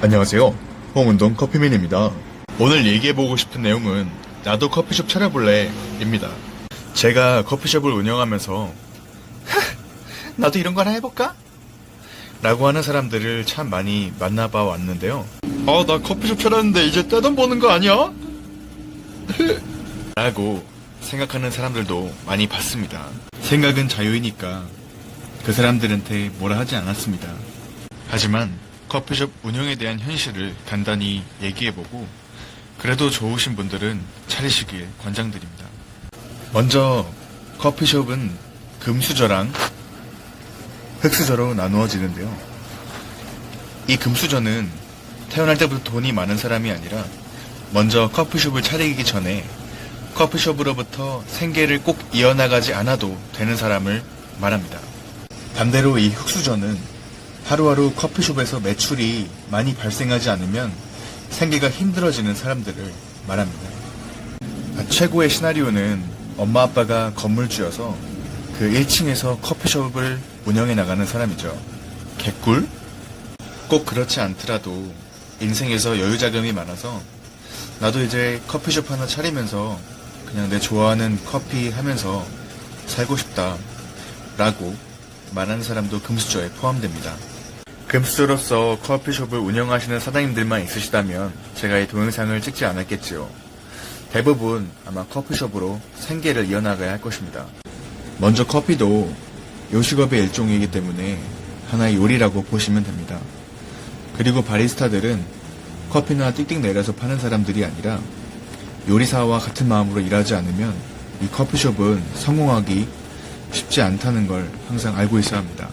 안녕하세요. 홍은동 커피맨입니다. 오늘 얘기해보고 싶은 내용은 나도 커피숍 차려볼래 입니다. 제가 커피숍을 운영하면서 나도 이런 거 하나 해볼까? 라고 하는 사람들을 참 많이 만나봐 왔는데요. 나 커피숍 차렸는데 이제 떼돈 버는 거 아니야? 라고 생각하는 사람들도 많이 봤습니다. 생각은 자유이니까 그 사람들한테 뭐라 하지 않았습니다. 하지만 커피숍 운영에 대한 현실을 간단히 얘기해보고 그래도 좋으신 분들은 차리시길 권장드립니다. 먼저 커피숍은 금수저랑 흙수저로 나누어지는데요. 이 금수저는 태어날 때부터 돈이 많은 사람이 아니라 먼저 커피숍을 차리기 전에 커피숍으로부터 생계를 꼭 이어나가지 않아도 되는 사람을 말합니다. 반대로 이 흙수저는 하루하루 커피숍에서 매출이 많이 발생하지 않으면 생계가 힘들어지는 사람들을 말합니다. 최고의 시나리오는 엄마 아빠가 건물주여서 그 1층에서 커피숍을 운영해 나가는 사람이죠. 개꿀? 꼭 그렇지 않더라도 인생에서 여유 자금이 많아서 나도 이제 커피숍 하나 차리면서 그냥 내 좋아하는 커피 하면서 살고 싶다 라고 말하는 사람도 금수저에 포함됩니다. 금수저로서 커피숍을 운영하시는 사장님들만 있으시다면 제가 이 동영상을 찍지 않았겠지요. 대부분 아마 커피숍으로 생계를 이어나가야 할 것입니다. 먼저 커피도 요식업의 일종이기 때문에 하나의 요리라고 보시면 됩니다. 그리고 바리스타들은 커피나 띡띡 내려서 파는 사람들이 아니라 요리사와 같은 마음으로 일하지 않으면 이 커피숍은 성공하기 쉽지 않다는 걸 항상 알고 있어야 합니다.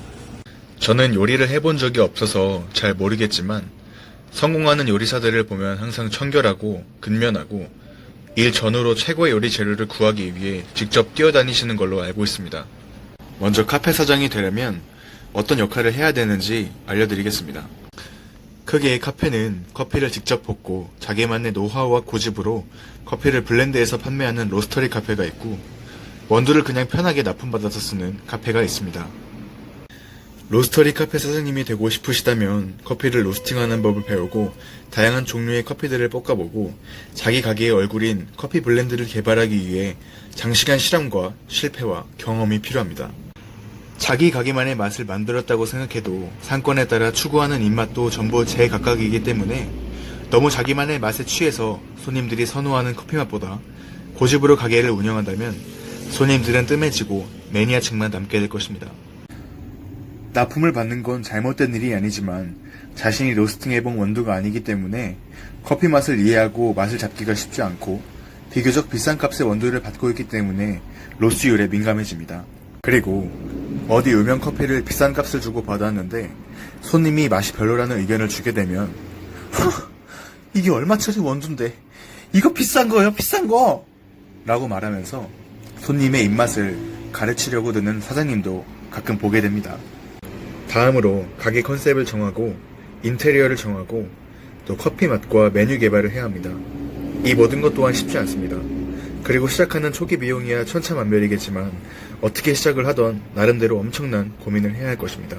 저는 요리를 해본 적이 없어서 잘 모르겠지만 성공하는 요리사들을 보면 항상 청결하고 근면하고 일 전후로 최고의 요리 재료를 구하기 위해 직접 뛰어다니시는 걸로 알고 있습니다. 먼저 카페 사장이 되려면 어떤 역할을 해야 되는지 알려드리겠습니다. 크게 카페는 커피를 직접 볶고 자기만의 노하우와 고집으로 커피를 블렌드해서 판매하는 로스터리 카페가 있고 원두를 그냥 편하게 납품받아서 쓰는 카페가 있습니다. 로스터리 카페 사장님이 되고 싶으시다면 커피를 로스팅하는 법을 배우고 다양한 종류의 커피들을 볶아보고 자기 가게의 얼굴인 커피 블렌드를 개발하기 위해 장시간 실험과 실패와 경험이 필요합니다. 자기 가게만의 맛을 만들었다고 생각해도 상권에 따라 추구하는 입맛도 전부 제각각이기 때문에 너무 자기만의 맛에 취해서 손님들이 선호하는 커피 맛보다 고집으로 가게를 운영한다면 손님들은 뜸해지고 매니아층만 남게 될 것입니다. 납품을 받는 건 잘못된 일이 아니지만 자신이 로스팅해본 원두가 아니기 때문에 커피 맛을 이해하고 맛을 잡기가 쉽지 않고 비교적 비싼 값의 원두를 받고 있기 때문에 로스율에 민감해집니다. 그리고 어디 유명 커피를 비싼 값을 주고 받았는데 손님이 맛이 별로라는 의견을 주게 되면 이게 얼마짜리 원두인데 이거 비싼 거예요 비싼 거 라고 말하면서 손님의 입맛을 가르치려고 드는 사장님도 가끔 보게 됩니다. 다음으로 가게 컨셉을 정하고 인테리어를 정하고 또 커피 맛과 메뉴 개발을 해야 합니다. 이 모든 것 또한 쉽지 않습니다. 그리고 시작하는 초기 비용이야 천차만별이겠지만 어떻게 시작을 하던 나름대로 엄청난 고민을 해야 할 것입니다.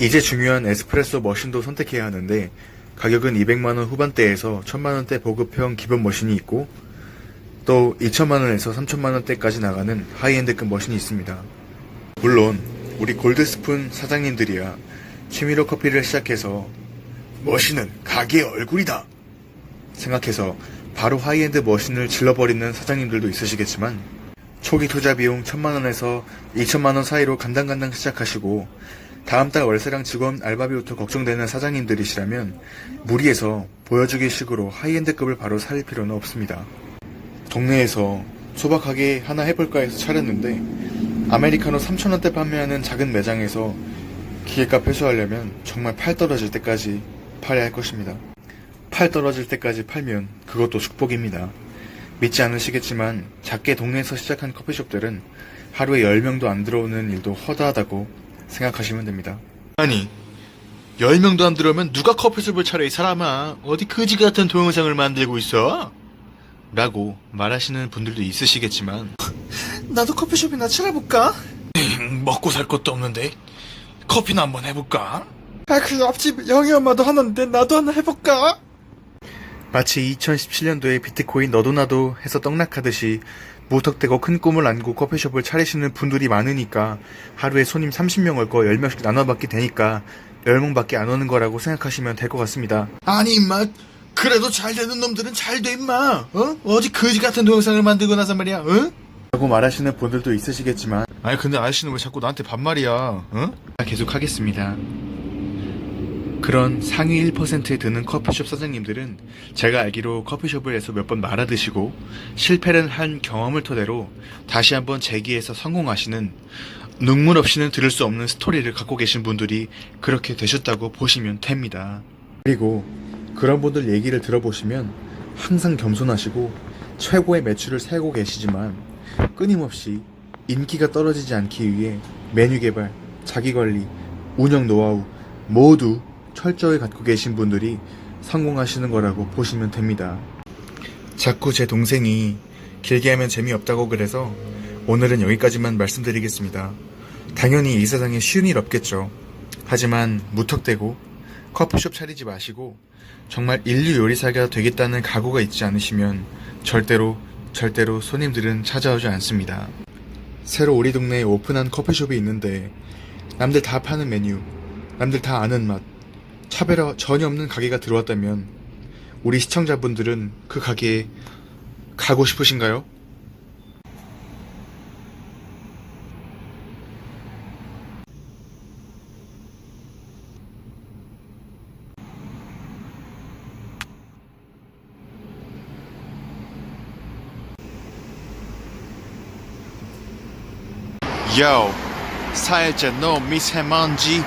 이제 중요한 에스프레소 머신도 선택해야 하는데 가격은 200만원 후반대에서 1000만원대 보급형 기본 머신이 있고 또 2천만원에서 3천만원대까지 나가는 하이엔드급 머신이 있습니다. 물론 우리 골드스푼 사장님들이야 취미로 커피를 시작해서 머신은 가게의 얼굴이다 생각해서 바로 하이엔드 머신을 질러버리는 사장님들도 있으시겠지만 초기 투자 비용 1000만원에서 2천만원 사이로 간당간당 시작하시고 다음 달 월세랑 직원 알바비부터 걱정되는 사장님들이시라면 무리해서 보여주기 식으로 하이엔드급을 바로 살 필요는 없습니다. 동네에서 소박하게 하나 해볼까 해서 차렸는데 아메리카노 3,000원대 판매하는 작은 매장에서 기계값 회수하려면 정말 팔 떨어질 때까지 팔아야 할 것입니다. 팔 떨어질 때까지 팔면 그것도 축복입니다. 믿지 않으시겠지만 작게 동네에서 시작한 커피숍들은 하루에 10명도 안 들어오는 일도 허다하다고 생각하시면 됩니다. 아니 10명도 안 들어오면 누가 커피숍을 차려 이 사람아 어디 그지 같은 동영상을 만들고 있어? 라고 말하시는 분들도 있으시겠지만 나도 커피숍이나 차려볼까? 먹고 살 것도 없는데 커피나 한번 해볼까? 그 옆집 영희 엄마도 하는데 나도 하나 해볼까? 마치 2017년도에 비트코인 너도나도 해서 떡락하듯이 무턱대고 큰 꿈을 안고 커피숍을 차리시는 분들이 많으니까 하루에 손님 30명 올 거 10명씩 나눠받게 되니까 10명밖에 안 오는 거라고 생각하시면 될 것 같습니다. 아니 임마, 그래도 잘 되는 놈들은 잘 돼 임마. 어제 거지 같은 동영상을 만들고 나서 말이야. 라고 말하시는 분들도 있으시겠지만, 아니 근데 아저씨는 왜 자꾸 나한테 반말이야? 계속 하겠습니다. 그런 상위 1%에 드는 커피숍 사장님들은 제가 알기로 커피숍을 해서 몇 번 말아드시고 실패를 한 경험을 토대로 다시 한번 재기해서 성공하시는, 눈물 없이는 들을 수 없는 스토리를 갖고 계신 분들이 그렇게 되셨다고 보시면 됩니다. 그리고 그런 분들 얘기를 들어보시면 항상 겸손하시고 최고의 매출을 세고 계시지만 끊임없이 인기가 떨어지지 않기 위해 메뉴 개발, 자기관리, 운영 노하우 모두 철저히 갖고 계신 분들이 성공하시는 거라고 보시면 됩니다. 자꾸 제 동생이 길게 하면 재미없다고 그래서 오늘은 여기까지만 말씀드리겠습니다. 당연히 이 세상에 쉬운 일 없겠죠. 하지만 무턱대고 커피숍 차리지 마시고 정말 인류 요리사가 되겠다는 각오가 있지 않으시면 절대로 손님들은 찾아오지 않습니다. 새로 우리 동네에 오픈한 커피숍이 있는데 남들 다 파는 메뉴, 남들 다 아는 맛, 차별화 전혀 없는 가게가 들어왔다면 우리 시청자분들은 그 가게에 가고 싶으신가요? Yo, 살짝 너 미세먼지